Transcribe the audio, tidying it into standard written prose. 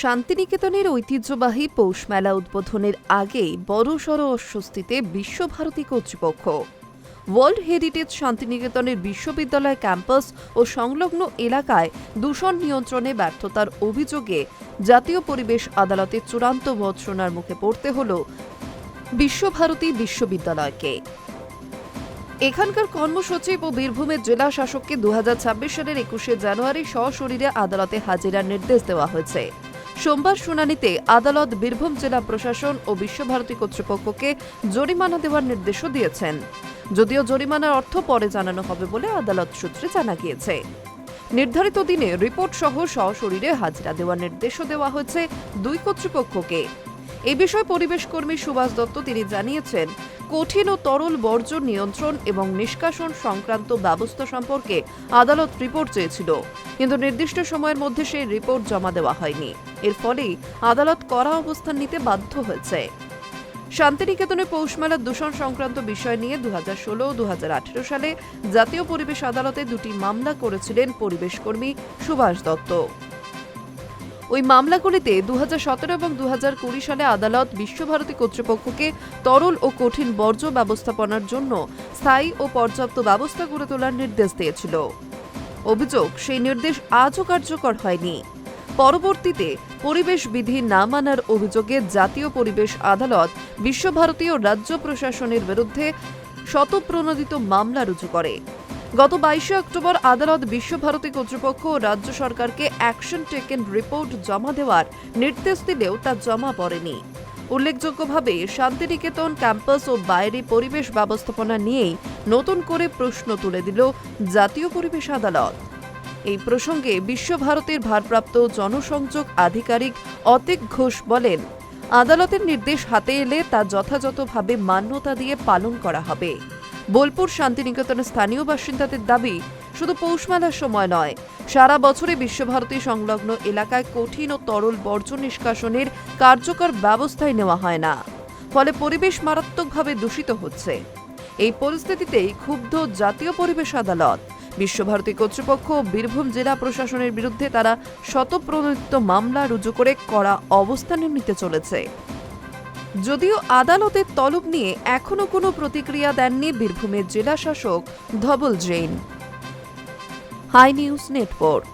শান্তিনিকেতনের ঐতিহ্যবাহী পৌষ মেলা উদ্বোধনের আগেই বড়সড় অস্বস্তিতে বিশ্বভারতী কর্তৃপক্ষ। ওয়ার্ল্ড হেরিটেজ শান্তিনিকেতনের বিশ্ববিদ্যালয় ক্যাম্পাস ও সংলগ্ন এলাকায় দূষণ নিয়ন্ত্রণে ব্যর্থতার অভিযোগে জাতীয় পরিবেশ আদালতে চূড়ান্ত ভর্ৎসনার মুখে পড়তে হল বিশ্বভারতী বিশ্ববিদ্যালয়কে। এখানকার কর্মসচিব ও বীরভূমের জেলা শাসককে 2026 সালের 21শে জানুয়ারি সশরীরে আদালতে হাজিরার নির্দেশ দেওয়া হয়েছে। সোমবার শুনানিতে আদালত বীরভূম জেলা প্রশাসন ও বিশ্বভারতী কর্তৃপক্ষকে জরিমানা দেওয়ার নির্দেশও দিয়েছেন, যদিও জরিমানার অর্থ পরে জানানো হবে বলে আদালত সূত্রে জানা গিয়েছে। নির্ধারিত দিনে রিপোর্ট সহ সশরীরে হাজিরা দেওয়ার নির্দেশও দেওয়া হয়েছে দুই কর্তৃপক্ষকে। এ বিষয়ে পরিবেশ কর্মী সুভাষ দত্ত তিনি জানিয়েছেন, কঠিন ও তরল বর্জ্য নিয়ন্ত্রণ এবং নিষ্কাশন সংক্রান্ত ব্যবস্থা সম্পর্কে আদালত রিপোর্ট চেয়েছিল, কিন্তু নির্দিষ্ট সময়ের মধ্যে সেই রিপোর্ট জমা দেওয়া হয়নি। এর ফলেই আদালত কড়া অবস্থান নিতে বাধ্য হয়েছে। শান্তিনিকেতনে পৌষ মেলার দূষণ সংক্রান্ত বিষয় নিয়ে 2016 ও 2018 সালে জাতীয় পরিবেশ আদালতে দুটি মামলা করেছিলেন পরিবেশ কর্মী সুভাষ দত্ত। ওই মামলাগুলিতে 2017 এবং 2020 সালে আদালত বিশ্বভারতী কর্তৃপক্ষকে তরল ও কঠিন বর্জ্য ব্যবস্থাপনার জন্য স্থায়ী ও পর্যাপ্ত ব্যবস্থা গড়ে তোলার নির্দেশ দিয়েছিল। অভিযোগ, সেই নির্দেশ আজও কার্যকর হয়নি। পরবর্তীতে পরিবেশ বিধি না মানার অভিযোগে জাতীয় পরিবেশ আদালত বিশ্বভারতী ও রাজ্য প্রশাসনের বিরুদ্ধে স্বতঃপ্রণোদিত মামলা রুজু করে। গত 22শে অক্টোবর আদালত বিশ্বভারতী কর্তৃপক্ষ ও রাজ্য সরকারকে অ্যাকশন টেকেন রিপোর্ট জমা দেওয়ার নির্দেশ দিলেও তা জমা পড়েনি। উল্লেখযোগ্যভাবে শান্তিনিকেতন ক্যাম্পাস ও বাইরে পরিবেশ ব্যবস্থাপনা নিয়েই নতুন করে প্রশ্ন তুলে দিল জাতীয় পরিবেশ আদালত। এই প্রসঙ্গে বিশ্বভারতীর ভারপ্রাপ্ত জনসংযোগ আধিকারিক অতীক ঘোষ বলেন, আদালতের নির্দেশ হাতে এলে তা যথাযথভাবে মান্যতা দিয়ে পালন করা হবে। বোলপুর শান্তিনিকেতনের স্থানীয় বাসিন্দাদের দাবি, শুধু পৌষ মেলার সময় নয়, সারা বছরে বিশ্বভারতী সংলগ্ন এলাকায় কঠিন ও তরল বর্জ্য নিষ্কাশনের কার্যকর ব্যবস্থাই নেওয়া হয় না, ফলে পরিবেশ মারাত্মকভাবে দূষিত হচ্ছে। এই পরিস্থিতিতেই ক্ষুব্ধ জাতীয় পরিবেশ আদালত। বিশ্বভারতী কর্তৃপক্ষ ও বীরভূম জেলা প্রশাসনের বিরুদ্ধে তারা স্বতঃপ্রণোদিত মামলা রুজু করে কড়া অবস্থান নিতে চলেছে। যদিও আদালতের তলব নিয়ে এখনো কোনো প্রতিক্রিয়া দেননি বীরভূমের জেলা শাসক Dhaval Jain. Hi news network.